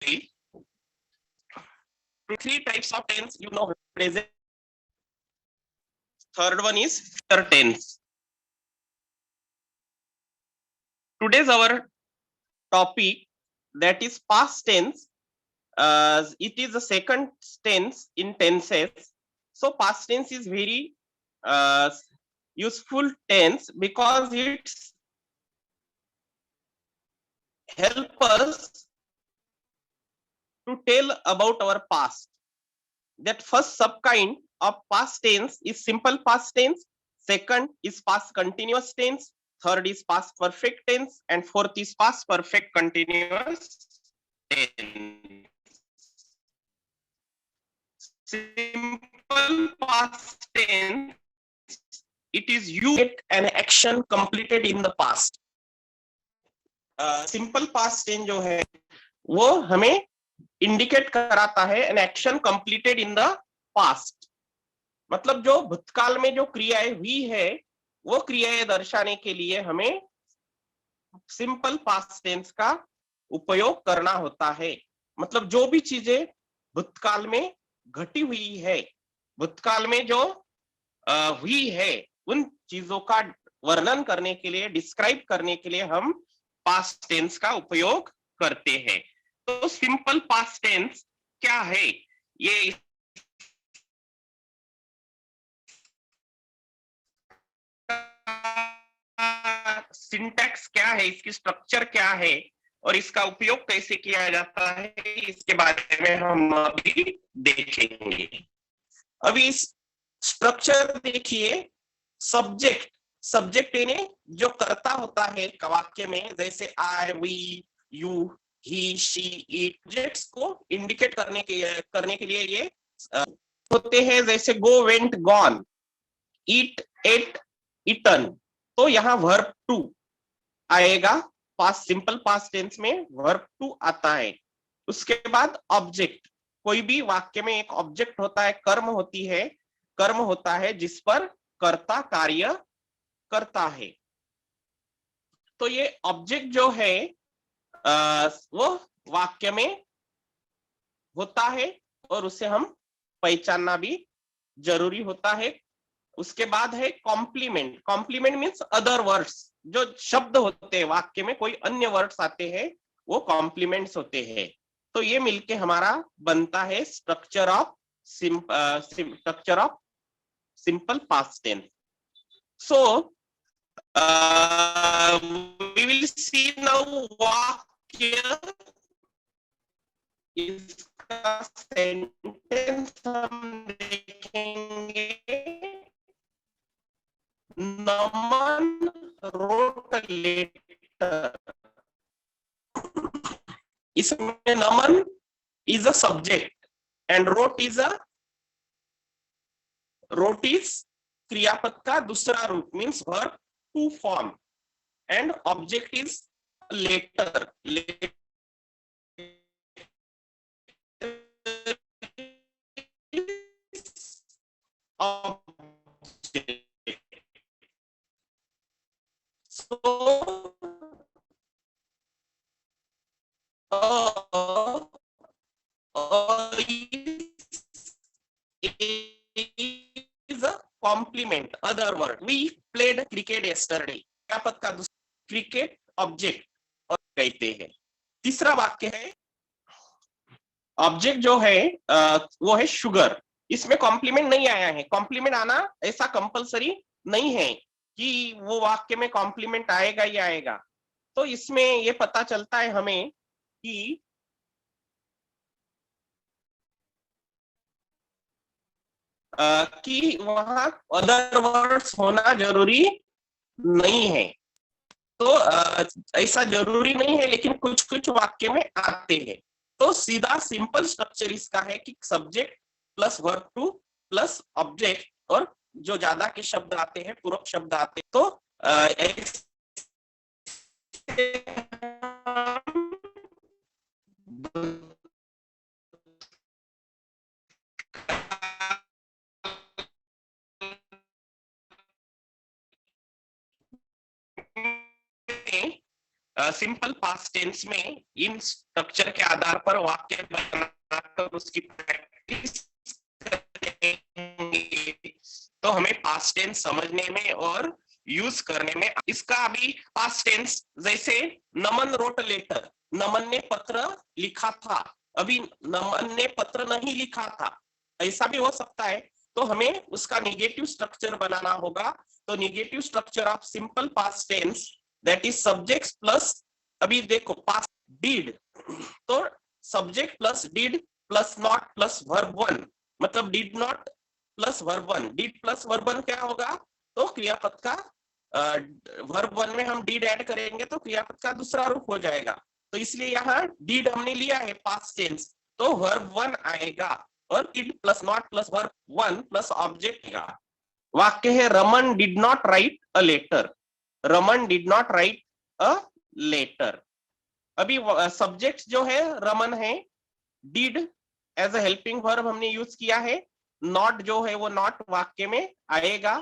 three types of tense, present. Third one is future tense. Today's our topic, that is past tense. It is the second tense in tenses. So past tense is very useful tense because it's help us to tell about our past. That first subkind of past tense is simple past tense, second is past continuous tense, third is past perfect tense, and fourth is past perfect continuous tense. Simple past tense, it is you get an action completed in the past. Simple past tense जो है वो हमें indicate कराता है an action completed in the past, मतलब जो भूतकाल में जो क्रियाएं हुई है वो क्रियाएं दर्शाने के लिए हमें सिंपल पास्ट टेंस का उपयोग करना होता है। मतलब जो भी चीजें भूतकाल में घटी हुई है, भूतकाल में जो हुई है, उन चीजों का वर्णन करने के लिए, डिस्क्राइब करने के लिए हम पास्ट टेंस का उपयोग करते हैं। तो सिंपल पास्ट टेंस क्या है, ये सिंटैक्स क्या है, इसकी स्ट्रक्चर क्या है और इसका उपयोग कैसे किया जाता है, इसके बारे में हम अभी देखेंगे। अभी इस स्ट्रक्चर देखिए। सब्जेक्ट, सब्जेक्ट यानी जो कर्ता होता है वाक्य में, जैसे I, we, you, he, she, it, objects को इंडिकेट करने के लिए ये होते हैं, जैसे go, went, gone, eat, ate, eaten. तो यहाँ वर्ब टू आएगा, पास्ट सिंपल पास्ट टेंस में वर्ब टू आता है। उसके बाद ऑब्जेक्ट, कोई भी वाक्य में एक ऑब्जेक्ट होता है, कर्म होती है, कर्म होता है जिस पर कर्ता कार्य करता है। तो ये ऑब्जेक्ट जो है वो वाक्य में होता है और उसे हम पहचानना भी जरूरी होता है। उसके बाद है complement. Complement means other words, जो शब्द होते हैं वाक्य में, कोई अन्य वर्ड्स आते हैं, वो कॉम्प्लीमेंट्स होते हैं। तो ये मिलके हमारा बनता है structure of simple past tense. So we will see now वाक्य, इसका सेंटेंस हम देखेंगे। नमन wrote a letter. इसमें नमन is a subject and wrote is क्रियापद का दूसरा रूप, means verb two form, and object is letter. is a complement, other word. We played cricket yesterday. क्रियापद का क्रिकेट ऑब्जेक्ट और कहते हैं। तीसरा वाक्य है, ऑब्जेक्ट जो है वो है शुगर। इसमें कॉम्प्लीमेंट नहीं आया है। कॉम्प्लीमेंट आना ऐसा कंपलसरी नहीं है कि वो वाक्य में कॉम्प्लीमेंट आएगा ही आएगा। तो इसमें ये पता चलता है हमें कि वहां अदर वर्ड्स होना जरूरी नहीं है। तो ऐसा जरूरी नहीं है, लेकिन कुछ कुछ वाक्य में आते हैं। तो सीधा सिंपल स्ट्रक्चर इसका है कि subject plus verb two plus object, और जो ज्यादा के शब्द आते हैं, पूरक शब्द आते हैं। तो सिंपल पास्ट टेंस में इन स्ट्रक्चर के आधार पर वाक्य बनाकर उसकी प्रैक्टिस करेंगे तो हमें पास्ट टेंस समझने में और यूज करने में। इसका अभी पास्ट टेंस, जैसे नमन रोट लेटर, नमन ने पत्र लिखा था, अभी नमन ने पत्र नहीं लिखा था, ऐसा भी हो सकता है। तो हमें उसका निगेटिव स्ट्रक्चर बनाना होगा। तो negative structure of simple past tense that is subject plus, अभी देखो पास्ट डिड, तो subject plus did plus not plus verb one, मतलब did not plus verb one. Did plus verb one क्या होगा? तो क्रियापद का वर्ब वन में हम डिड ऐड करेंगे तो क्रियापद का दूसरा रूप हो जाएगा। तो इसलिए यहाँ डिड हमने लिया है पास्ट टेंस, तो वर्ब वन आएगा और did plus not plus verb one plus object का। वाक्य है Raman did not write a letter, Raman did not write a letter. अभी सब्जेक्ट जो है रमन है, did as a helping verb हमने यूज किया है, नॉट जो है वो नॉट वाक्य में आएगा,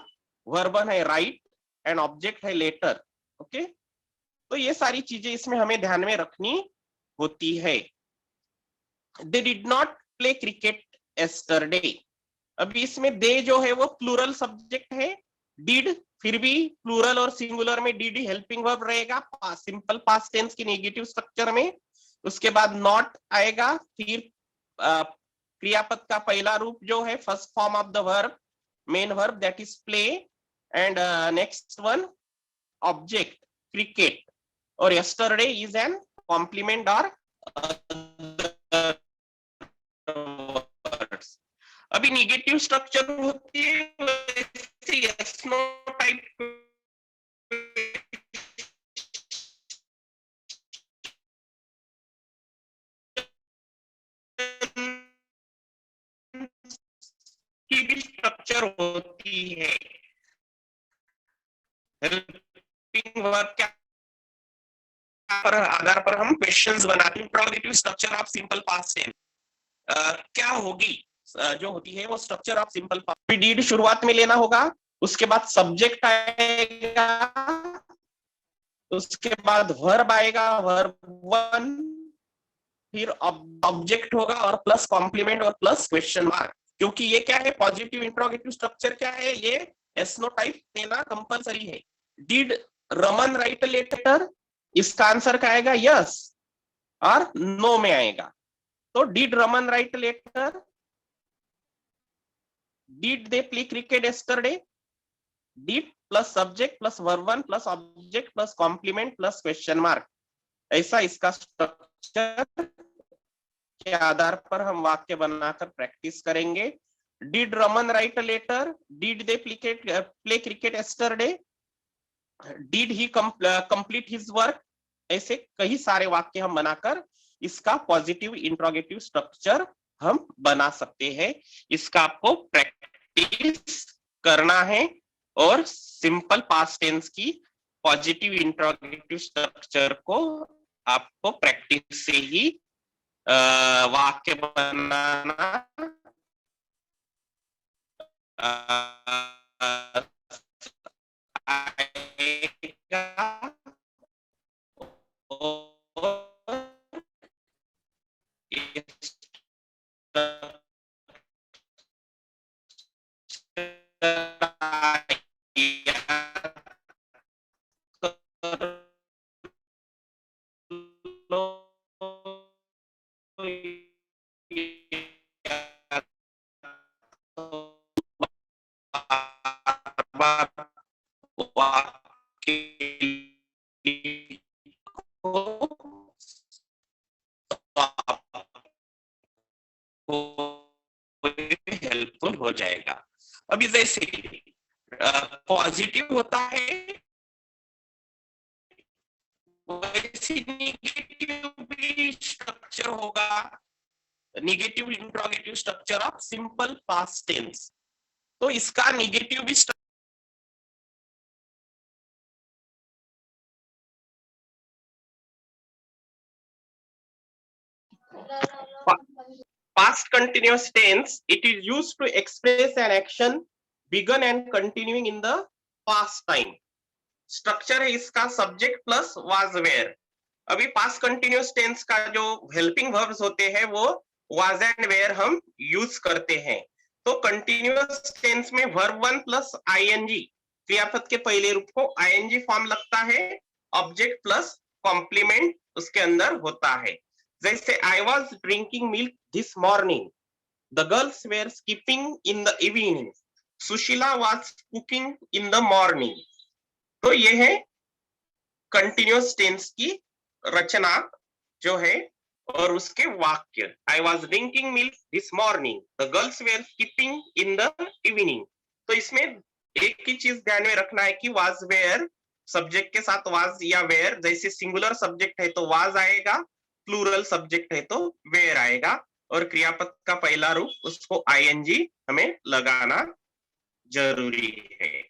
वर्बन है राइट एंड ऑब्जेक्ट है लेटर। ओके, तो ये सारी चीजें इसमें हमें ध्यान में रखनी होती है। They did not play cricket yesterday, अभी इसमें दे जो है वो प्लूरल सब्जेक्ट है, डिड फिर भी प्लूरल और सिंगुलर में डिड हेल्पिंग वर्ब रहेगा सिंपल पास्ट टेंस की नेगेटिव स्ट्रक्चर में। उसके बाद नॉट आएगा, फिर क्रियापद का पहला रूप जो है first form of the verb, main verb that is play, and next one object cricket, और यस्टरडे इज एन कॉम्प्लीमेंट और अभी निगेटिव स्ट्रक्चर होती है यस नो टाइप की भी स्ट्रक्चर होती है। हेल्पिंग वर्ब के आधार पर हम क्वेश्चंस बनाते हैं। Interrogative structure of simple past tense क्या होगी? जो होती है वो structure of simple past, did शुरुआत में लेना होगा, उसके बाद सब्जेक्ट आएगा, उसके बाद वर्ब आएगा, वर्ब वन, फिर ऑब्जेक्ट होगा और प्लस कॉम्प्लीमेंट और प्लस क्वेश्चन मार्क। क्योंकि ये क्या है, पॉजिटिव इंट्रोगेटिव स्ट्रक्चर क्या है, ये एस नो टाइप देना कंपलसरी है। डिड रमन राइट लेटर, इसका आंसर क्या आएगा? यस और नो में आएगा। तो did Raman write letter, did they play cricket yesterday, did plus subject plus verb one plus object plus complement plus question mark. ऐसा इसका स्ट्रक्चर के आधार पर हम वाक्य बनाकर प्रैक्टिस करेंगे। Did Raman write a letter, did they play cricket yesterday, did he complete his work. ऐसे कई सारे वाक्य हम बनाकर इसका पॉजिटिव इंट्रोगेटिव स्ट्रक्चर हम बना सकते हैं। इसका आपको प्रैक्टिस करना है और सिंपल पास्ट टेंस की पॉजिटिव इंट्रोगेटिव स्ट्रक्चर को आपको प्रैक्टिस से ही वाक्य बनाना आएगा हेल्पफुल हो जाएगा। अभी जैसे पॉजिटिव होता है वैसे निगेटिव भी स्ट्रक्चर होगा, negative interrogative structure of simple past tense. तो इसका निगेटिव भी past continuous tense, it is used to express an action begun and continuing in the past time. Structure है इसका सब्जेक्ट प्लस वाज वेयर, अभी past continuous tense का जो helping verbs होते हैं वो वाज एंड वेयर हम यूज करते हैं। तो कंटिन्यूअस टेंस में वर्ब वन प्लस आईएनजी, क्रियापद के पहले रूप को आईएनजी फॉर्म लगता है, ऑब्जेक्ट प्लस कॉम्प्लीमेंट उसके अंदर होता है। जैसे I was drinking milk this morning, the girls were skipping in the evening, Sushila was cooking in the morning. तो ये है कंटिन्यूअस टेंस की रचना जो है और उसके वाक्य। I was drinking milk this morning, the girls were skipping in the evening. तो इसमें एक ही चीज ध्यान में रखना है कि वाज वेयर सब्जेक्ट के साथ वाज या वेयर, जैसे सिंगुलर सब्जेक्ट है तो वाज आएगा, प्लूरल सब्जेक्ट है तो वेयर आएगा, और क्रियापद का पहला रूप उसको आईएनजी हमें लगाना जरूरी है।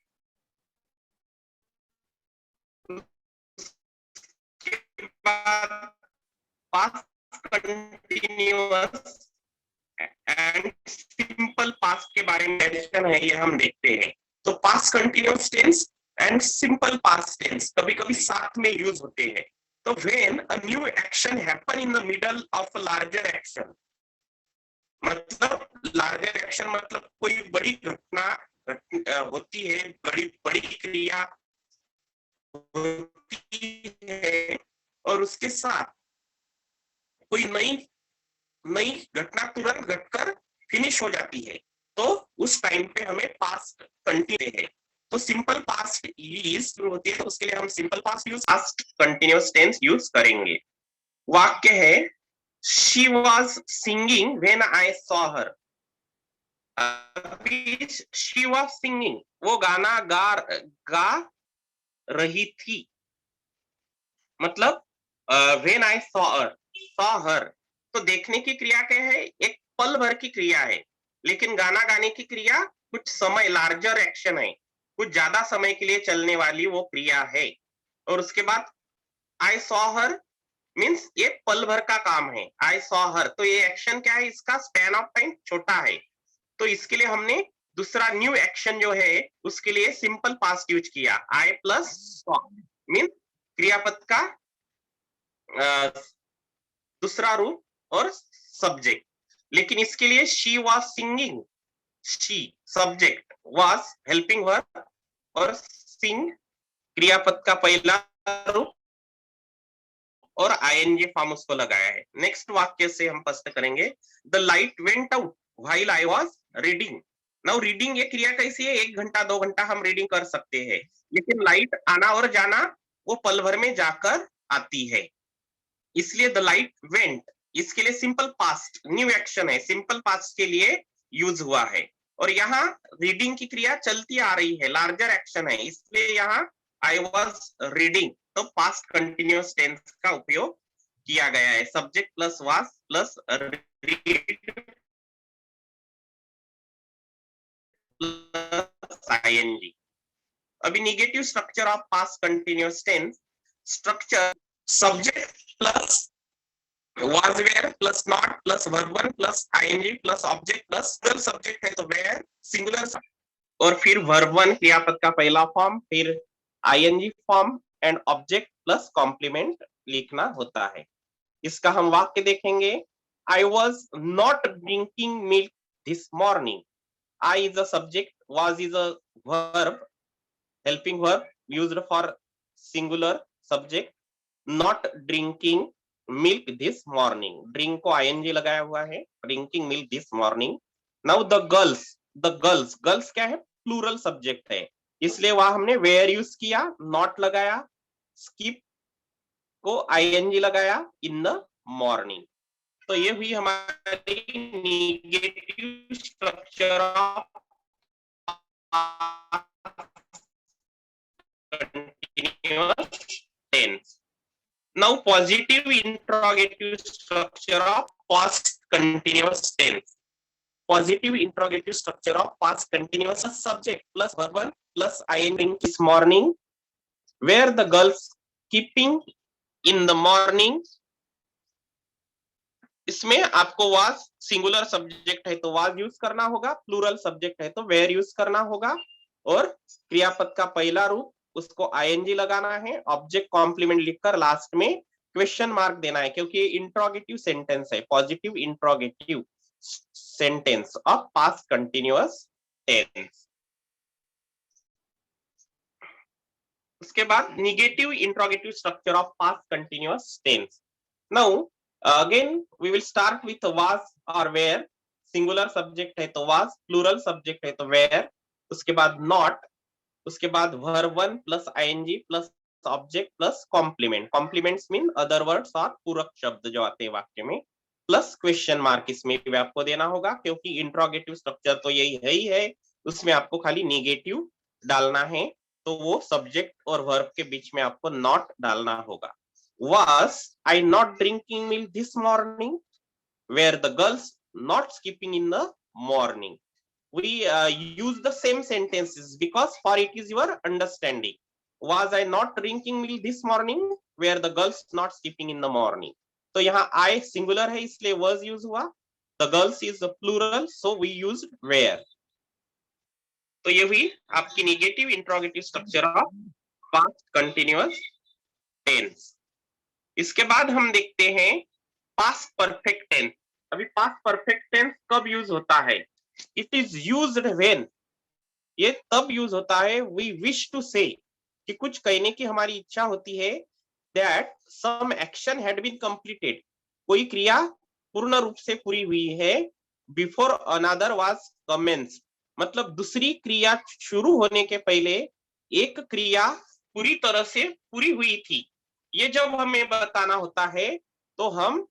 Past continuous and simple past के बारे में डिस्कशन है, ये हम देखते हैं। तो past continuous tense and simple past tense कभी कभी साथ में यूज होते हैं। तो when a new action happen in the middle of a larger action, मतलब लार्जर एक्शन मतलब कोई बड़ी घटना होती है, बड़ी बड़ी क्रिया होती है और उसके साथ कोई नई नई घटना तुरंत घटकर फिनिश हो जाती है, तो उस टाइम पे हमें पास्ट कंटिन्यू है। तो सिंपल पास्ट यूज होती है तो उसके लिए हम simple past use past continuous tense use करेंगे। वाक्य है she was singing when I saw her. अभी शी वॉज सिंगिंग, वो गाना गा रही थी, मतलब व्हेन आई सॉ हर, तो देखने की क्रिया क्या है, एक पल भर की क्रिया है, लेकिन गाना गाने की क्रिया कुछ समय, लार्जर एक्शन है, कुछ ज्यादा समय के लिए चलने वाली वो क्रिया है। और उसके बाद आई सॉ हर मीन्स ये पल भर का काम है। आई सॉ हर, तो ये एक्शन क्या है, इसका स्पैन ऑफ टाइम छोटा है, तो इसके लिए हमने दूसरा न्यू एक्शन जो है उसके लिए सिंपल पास्ट यूज किया, आई प्लस सॉ मीन क्रियापद का दूसरा रूप और सब्जेक्ट। लेकिन इसके लिए she was singing, she subject, was helping verb और सिंग क्रियापद का पहला रूप और आईएनजी फॉर्म उसको लगाया है। नेक्स्ट वाक्य से हम स्पष्ट करेंगे, the light went out while I was reading. Now reading ये क्रिया कैसी है, 1 घंटा 2 घंटा हम रीडिंग कर सकते हैं, लेकिन लाइट आना और जाना वो पल भर में जाकर आती है, इसलिए द लाइट वेंट इसके लिए सिंपल पास्ट न्यू एक्शन है, सिंपल पास्ट के लिए यूज हुआ है। और यहाँ रीडिंग की क्रिया चलती आ रही है, लार्जर एक्शन है, इसलिए यहाँ आई वॉज रीडिंग, तो पास्ट कंटिन्यूअस टेंस का उपयोग किया गया है, subject plus was plus read plus I N G. अभी negative structure of past continuous tense, structure subject plus was where plus not plus verb one plus ing plus object plus plural subject है तो where singular और फिर verb one क्रियापद का पहला form, फिर ing form and object plus complement लिखना होता है। इसका हम वाक्य देखेंगे, I was not drinking milk this morning. I is a subject, was is a verb, helping verb used for singular subject, not drinking milk this morning, drink को ING लगाया हुआ है, drinking milk this morning. Now the girls, girls क्या है, plural subject है, इसलिए वहां हमने वेयर यूज किया, नॉट लगाया, स्किप को आईएनजी लगाया, इन द मॉर्निंग। तो ये हुई हमारी negative structure of continuous tense. Now positive interrogative structure of past continuous tense. Positive interrogative structure of past continuous subject plus verb one plus ing this morning, where the girls keeping in the morning। इसमें आपको was singular subject है तो was use करना होगा, plural subject है तो where use करना होगा, और क्रियापद का पहला रूप उसको आईएनजी लगाना है, ऑब्जेक्ट कॉम्प्लीमेंट लिखकर लास्ट में क्वेश्चन मार्क देना है, क्योंकि ये इंट्रोगेटिव सेंटेंस है, positive interrogative sentence of past continuous tense. उसके बाद negative interrogative structure of past continuous tense. Now again we will start with was और वेयर। सिंगुलर सब्जेक्ट है तो वाज, प्लूरल सब्जेक्ट है तो वेयर, उसके बाद नॉट, उसके बाद verb 1 plus ING plus object plus complement. Complements mean other words और पूरक शब्द जो आते हैं वाक्य में, प्लस क्वेश्चन मार्क इसमें भी आपको देना होगा, क्योंकि इंट्रोगेटिव स्ट्रक्चर तो यही है, उसमें आपको खाली निगेटिव डालना है, तो वो सब्जेक्ट और वर्ब के बीच में आपको नॉट डालना होगा। Was I not drinking milk this morning? Were the girls not skipping in the morning? We use the same sentences because for it is your understanding. Was I not drinking milk this morning? Were the girls not skipping in the morning? तो यहाँ I singular है इसलिए was use हुआ, the girls is the plural so we used were। तो ये हुई आपकी negative interrogative structure of past continuous tense. इसके बाद हम देखते हैं पास्ट परफेक्ट टेंस। अभी पास्ट परफेक्ट टेंस कब यूज होता है? इट इज यूज्ड व्हेन, ये तब यूज होता है वी विश टू से, कि कुछ कहने की हमारी इच्छा होती है, that some action had been completed, कोई क्रिया पूर्ण रूप से पूरी हुई है, बिफोर अनदर वाज कमेंस्ड, मतलब दूसरी क्रिया शुरू होने के पहले एक क्रिया पूरी तरह से पूरी हुई थी। ये जब हमें बताना होता है तो हम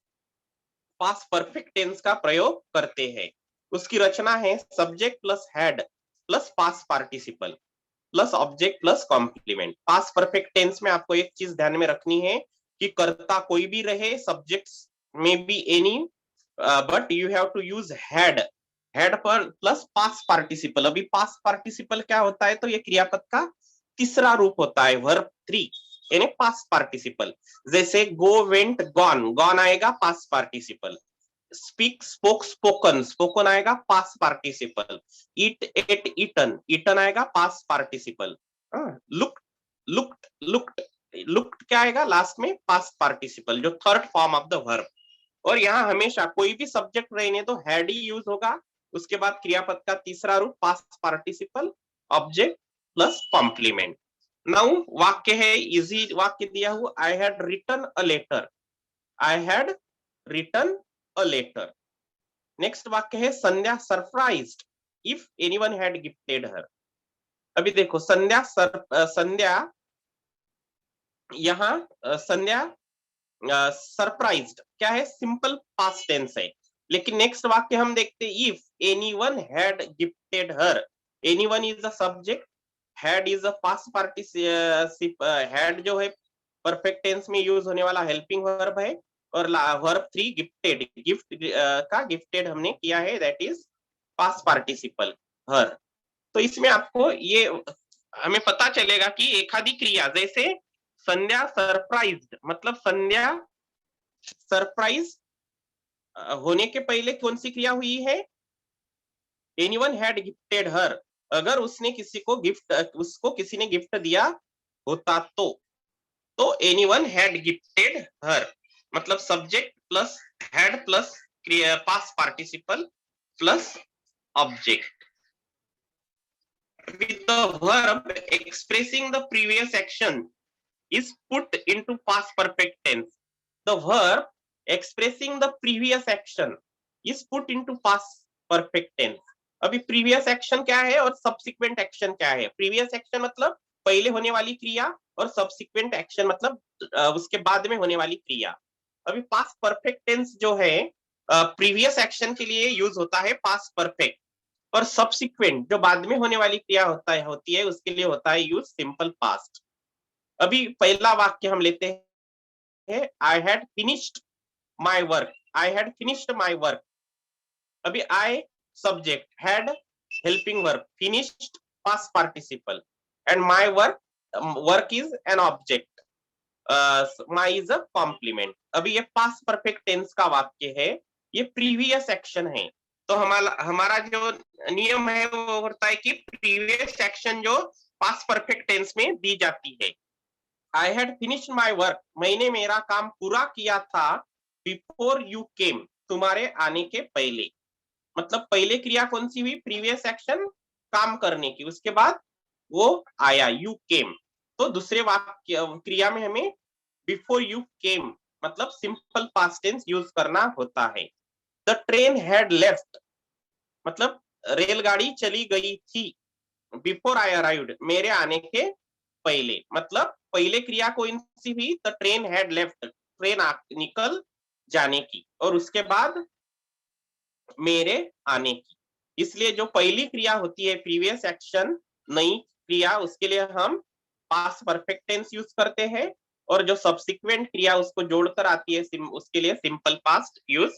पास्ट परफेक्ट टेंस का प्रयोग करते हैं। उसकी रचना है subject plus had plus past participle plus object plus complement. Past perfect tense में आपको एक चीज ध्यान में रखनी है कि कर्ता कोई भी रहे, सब्जेक्ट्स में be any, but you have to use had, had पर प्लस पास्ट पार्टिसिपल। अभी पास्ट पार्टिसिपल क्या होता है? तो ये क्रियापद का तीसरा रूप होता है, वर्ब 3 यानी पास्ट पार्टिसिपल। जैसे गो वेंट गॉन, गॉन आएगा past participle. Speak spoke spoken, spoken आएगा पास्ट पार्टिसिपल। ईट एट ईटन, ईटन आएगा past participle. Look looked looked, looked क्या आएगा लास्ट में? पास्ट पार्टिसिपल, जो third form of the verb. और यहाँ हमेशा कोई भी सब्जेक्ट रहने तो हैड ही यूज होगा, उसके बाद क्रियापद का तीसरा रूप past participle, object plus complement. Now वाक्य है, इजी वाक्य दिया हुआ, I had written a letter, I had written a letter. Next वाक्य है Sandhya surprised if anyone had gifted her. अभी देखो संध्या संध्या, यहाँ संध्या सरप्राइज्ड क्या है? सिंपल पास्ट टेंस है। लेकिन नेक्स्ट वाक्य हम देखते हैं, if anyone had gifted her, anyone is a subject, had is a past participle, had जो है परफेक्ट टेंस में यूज होने वाला हेल्पिंग वर्ब है, और वर्ब 3 गिफ्टेड, गिफ्ट का गिफ्टेड हमने किया है, दैट इज पास्ट पार्टिसिपल हर। तो इसमें आपको ये हमें पता चलेगा कि एखादी क्रिया, जैसे संध्या सरप्राइज्ड, मतलब संध्या सरप्राइज होने के पहले कौन सी क्रिया हुई है? एनीवन हैड गिफ्टेड हर, अगर उसने किसी को गिफ्ट, उसको किसी ने गिफ्ट दिया होता तो एनीवन हैड गिफ्टेड हर, मतलब subject plus had plus past participle plus object. With the verb expressing the previous action is put into past perfect tense. The verb expressing the previous action is put into past perfect tense. अभी previous action क्या है और subsequent action क्या है? previous action मतलब पहले होने वाली क्रिया, और subsequent action मतलब उसके बाद में होने वाली क्रिया। अभी past perfect tense जो है previous action के लिए यूज होता है past perfect, और सब्सिक्वेंट जो बाद में होने वाली क्रिया होती है उसके लिए होता है यूज सिंपल पास्ट। अभी पहला वाक्य हम लेते हैं, I had finished my work, I had finished my work. अभी I subject, had helping verb, finished past participle, and my work, work is an object, my is a complement. अभी ये past perfect tense का वाक्य है, ये previous action है। तो हमारा जो नियम है वो होता है कि प्रीवियस एक्शन जो पास्ट परफेक्ट टेंस में दी जाती है, आई हैड फिनिश्ड माई वर्क, मैंने मेरा काम पूरा किया था, बिफोर यू केम, तुम्हारे आने के पहले। मतलब पहले क्रिया कौन सी हुई, प्रीवियस एक्शन काम करने की, उसके बाद वो आया, यू केम। तो दूसरे वाक्य क्रिया में हमें बिफोर यू केम मतलब सिंपल पास्ट टेंस यूज करना होता है। द ट्रेन हैड लेफ्ट मतलब रेलगाड़ी चली गई थी, बिफोर आई अराइव्ड मेरे आने के पहले। मतलब पहले क्रिया कौन सी हुई, the train had left, train निकल जाने की, और उसके बाद मेरे आने की। इसलिए जो पहली क्रिया होती है प्रीवियस एक्शन, नई क्रिया, उसके लिए हम पास्ट परफेक्ट टेंस यूज करते हैं, और जो सब्सिक्वेंट क्रिया उसको जोड़कर आती है उसके लिए सिंपल पास्ट यूज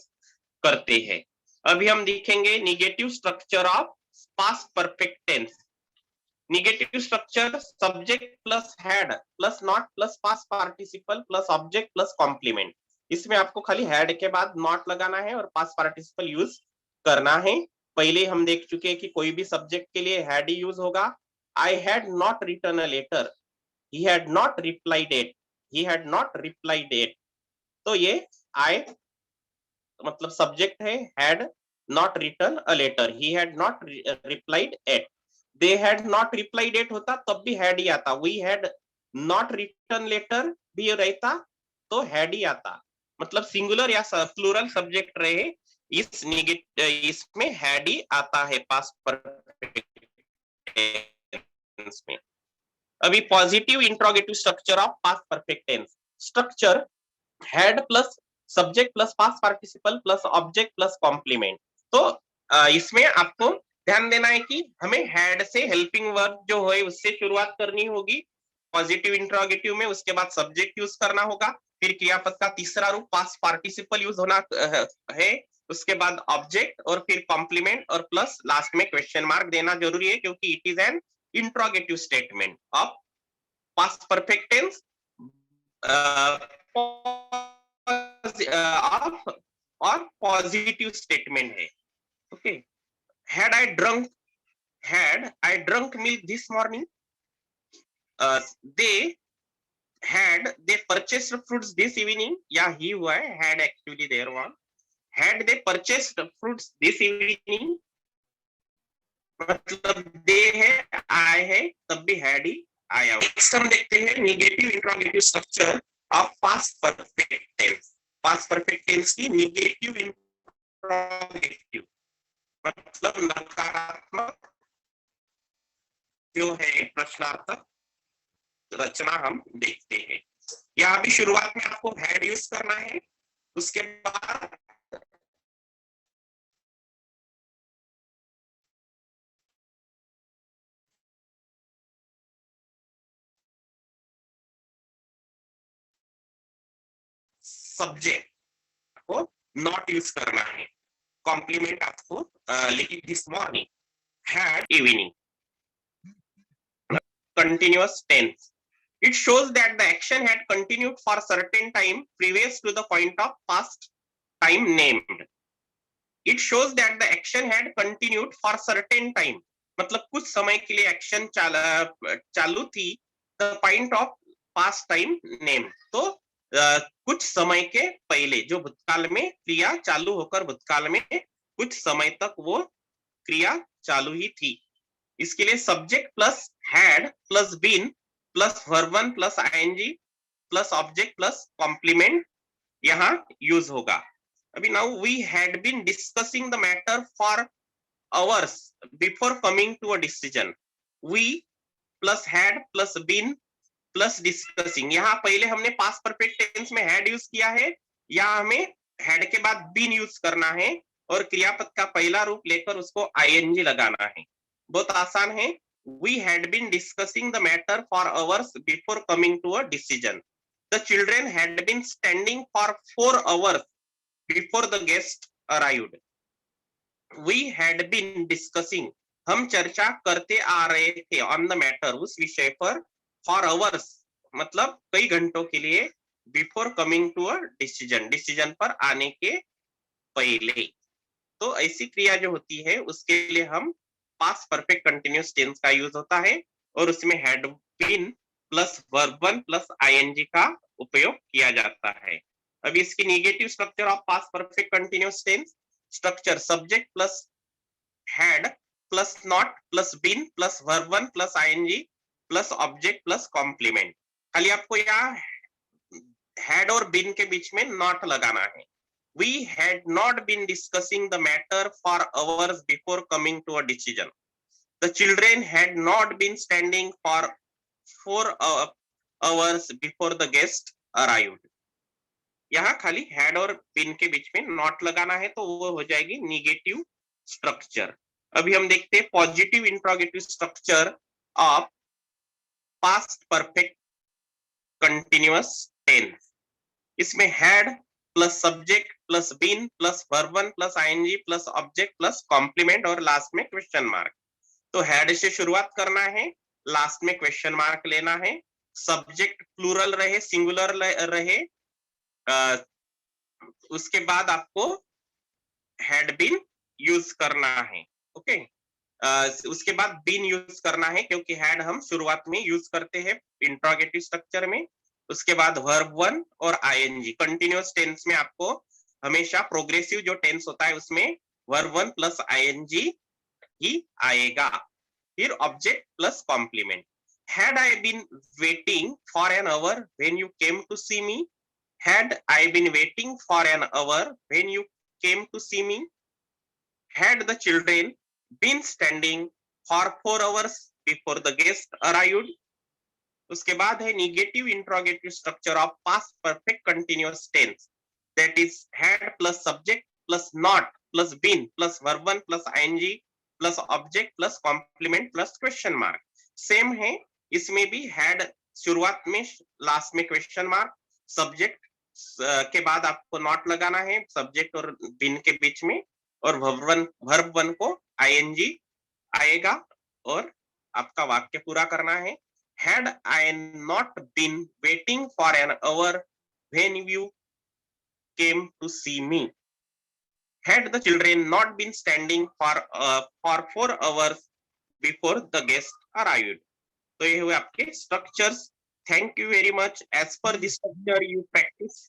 करते हैं। अभी हम देखेंगे negative structure of past perfect tense. Negative structure subject plus had plus not plus past participle plus object plus complement. इसमें आपको खाली हैड के बाद नॉट लगाना है और पास्ट पार्टिसिपल यूज करना है। पहले हम देख चुके हैं कि कोई भी सब्जेक्ट के लिए हैड ही यूज होगा। I had not return a letter, he had not replied it, he had not replied it. तो ये आई मतलब सब्जेक्ट है, had not return a letter, he had not replied it. They had not replied it होता तब भी had ही आता, we had not return letter भी रहता तो हैड ही आता। मतलब सिंगुलर या प्लूरल सब्जेक्ट रहे, इस इसमें हैड ही आता है पास्ट परफेक्ट टेंस में। अभी positive interrogative structure of past perfect tense. Structure had plus subject plus past participle plus object plus complement. तो इसमें आपको ध्यान देना है कि हमें हैड से हेल्पिंग वर्ब जो है उससे शुरुआत करनी होगी पॉजिटिव इंट्रोगेटिव में, उसके बाद सब्जेक्ट यूज करना होगा, फिर क्रियापद का तीसरा रूप पास्ट पार्टिसिपल यूज होना है, उसके बाद ऑब्जेक्ट और फिर कॉम्प्लीमेंट और प्लस लास्ट में क्वेश्चन मार्क देना जरूरी है क्योंकि it is an interrogative statement of past perfect tense और पॉजिटिव स्टेटमेंट है। Okay, had I drunk milk this morning, they they purchased fruits this evening, या ही हुआ है, had actually there one, had they purchased fruits this evening, मतलब दे है आए है तब भी हैड ही आया। नेक्स्ट हम देखते हैं negative interrogative structure of past perfect tense. Past perfect tense की निगेटिव इंट्रोगेटिव मतलब नकारात्मक जो है प्रश्नार्थक रचना हम देखते हैं। यहाँ भी शुरुआत में आपको हैड यूज करना है, उसके बाद सब्जेक्ट को नॉट यूज करना है, कॉम्प्लीमेंट आपको लिखी this morning, had evening, continuous tense. It shows that the action had continued for certain time previous to the point of past time named. It shows that the action had continued for certain time. मतलब कुछ समय के लिए action चालू थी, the point of past time named. तो कुछ समय के पहले जो भूतकाल में क्रिया चालू होकर भूतकाल में कुछ समय तक वो क्रिया चालू ही थी। इसके लिए subject plus had plus been plus verb one plus ING plus object plus complement यहाँ यूज होगा। अभी now we had been discussing the matter for hours before coming to a decision. We plus had plus been plus discussing, यहाँ पहले हमने past perfect tense में had use किया है, यहाँ हमें हैड के बाद बीन यूज करना है और क्रियापद का पहला रूप लेकर उसको आईएनजी लगाना है। बहुत आसान है। We had been discussing the matter for hours before coming to a decision. The children had been standing for 4 hours before the guest arrived. We had been discussing, हम चर्चा करते आ रहे थे on the matter, उस विषय पर, for hours मतलब कई घंटों के लिए, before coming to a decision, decision पर आने के पहले। तो ऐसी क्रिया जो होती है उसके लिए हम पास्ट परफेक्ट कंटिन्यूअस टेंस का यूज होता है और उसमें had been plus verb one plus ING का उपयोग किया जाता है। अब इसकी negative structure of past perfect continuous tense, structure subject plus had plus not plus been plus verb one plus ING plus object plus complement. खाली आपको यहाँ हैड और बीन के बीच में नॉट लगाना है। We had not been discussing the matter for hours before coming to a decision. The children had not been standing for 4 hours before the guest arrived. यहाँ खाली हैड और बिन के बीच में नॉट लगाना है तो वो हो जाएगी निगेटिव स्ट्रक्चर। अभी हम देखते हैं positive interrogative structure of past perfect continuous tense. इसमें had plus subject plus been plus verb one plus ING plus object plus complement और लास्ट में क्वेश्चन मार्क। तो हैड से शुरुआत करना है, लास्ट में क्वेश्चन मार्क लेना है, सब्जेक्ट प्लूरल रहे सिंगुलर रहे, उसके बाद आपको हैड बीन यूज करना है। ओके, उसके बाद बीन यूज करना है क्योंकि हैड हम शुरुआत में यूज करते हैं इंट्रोगेटिव स्ट्रक्चर में। उसके बाद वर्ब वन और आईएनजी। कंटिन्यूअस टेंस में आपको हमेशा प्रोग्रेसिव जो टेंस होता है उसमें वर्ब वन प्लस आईएनजी ही आएगा, फिर object plus complement. Had I been waiting for an hour when you came to see me, had I been waiting for an hour when you came to see me, had the children been standing for 4 hours before the guest arrived। उसके बाद है negative interrogative structure of past perfect continuous tense, that is had plus subject plus not plus been plus verb one plus ING plus object plus complement plus question mark. Same है, इसमें भी had शुरुआत में, last में question mark, subject के बाद आपको not लगाना है सब्जेक्ट और बीन के बीच में, और वर्ब वन को आईएनजी आएगा और आपका वाक्य पूरा करना है। Had I not been waiting for an hour when you came to see me, had the children not been standing for 4 hours before the guest arrived। तो ये हुए आपके structures. Thank you very much. As per this structure you practice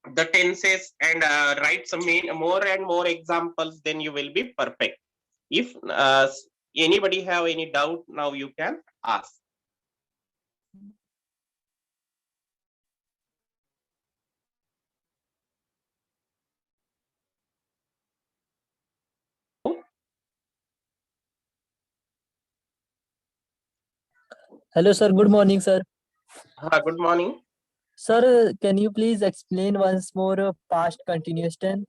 the tenses and write some more and more examples, then you will be perfect. If anybody have any doubt, now you can ask. Hello, sir. Good morning, sir. Good morning. Sir, can you please explain once more past continuous tense?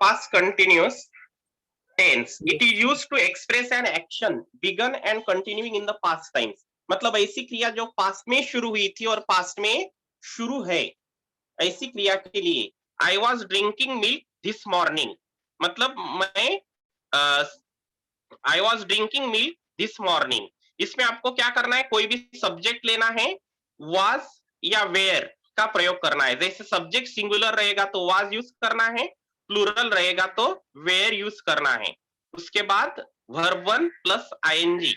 Past continuous tense, it is used to express an action begun and continuing in the past times। मतलब ऐसी क्रिया जो past में शुरू हुई थी और past में शुरू है, ऐसी क्रिया के लिए। आई was drinking milk this morning, मतलब मैं आई was drinking milk this morning. इसमें आपको क्या करना है, कोई भी सब्जेक्ट लेना है, वाज या वेयर का प्रयोग करना है। जैसे सब्जेक्ट सिंगुलर रहेगा तो वाज यूज करना है, प्लूरल रहेगा तो वेयर यूज करना है। उसके बाद वर्ब वन प्लस आईएनजी,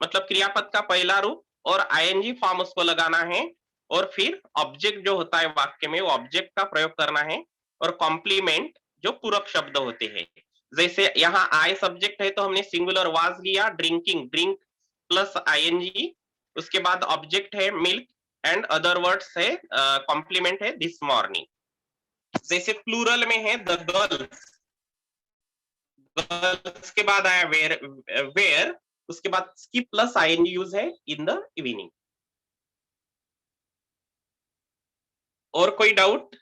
मतलब क्रियापद का पहला रूप और आईएनजी फॉर्म उसको लगाना है, और फिर ऑब्जेक्ट जो होता है वाक्य में वो ऑब्जेक्ट का प्रयोग करना है, और कॉम्प्लीमेंट जो पूरक शब्द होते हैं। जैसे यहाँ आई सब्जेक्ट है तो हमने सिंगुलर वाज लिया, ड्रिंकिंग, ड्रिंक प्लस आईएनजी, उसके बाद ऑब्जेक्ट है मिल्क एंड अदर वर्ड्स है, कॉम्प्लीमेंट है दिस मॉर्निंग। जैसे प्लूरल में है द गर्ल्स, गर्ल्स के बाद आया वेयर, वेयर, उसके बाद की प्लस आईएनजी यूज है इन द इवनिंग। और कोई doubt?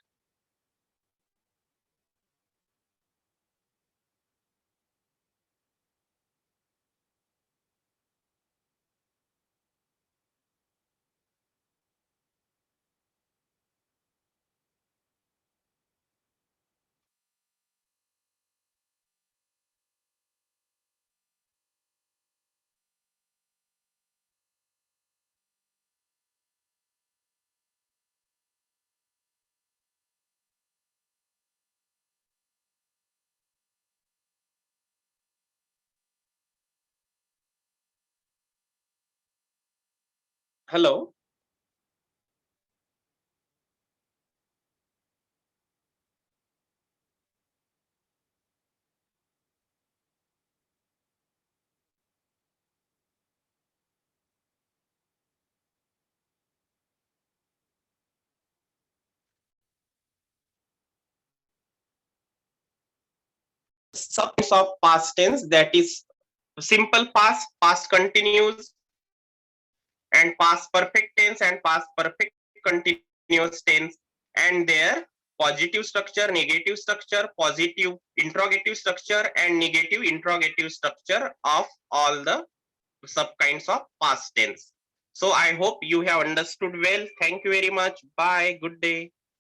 Hello. Subs of past tense, that is simple past, past continuous, and past perfect tense and past perfect continuous tense, and their positive structure, negative structure, positive interrogative structure, and negative interrogative structure of all the sub kinds of past tense. So I hope you have understood well. Thank you very much. Bye. Good day.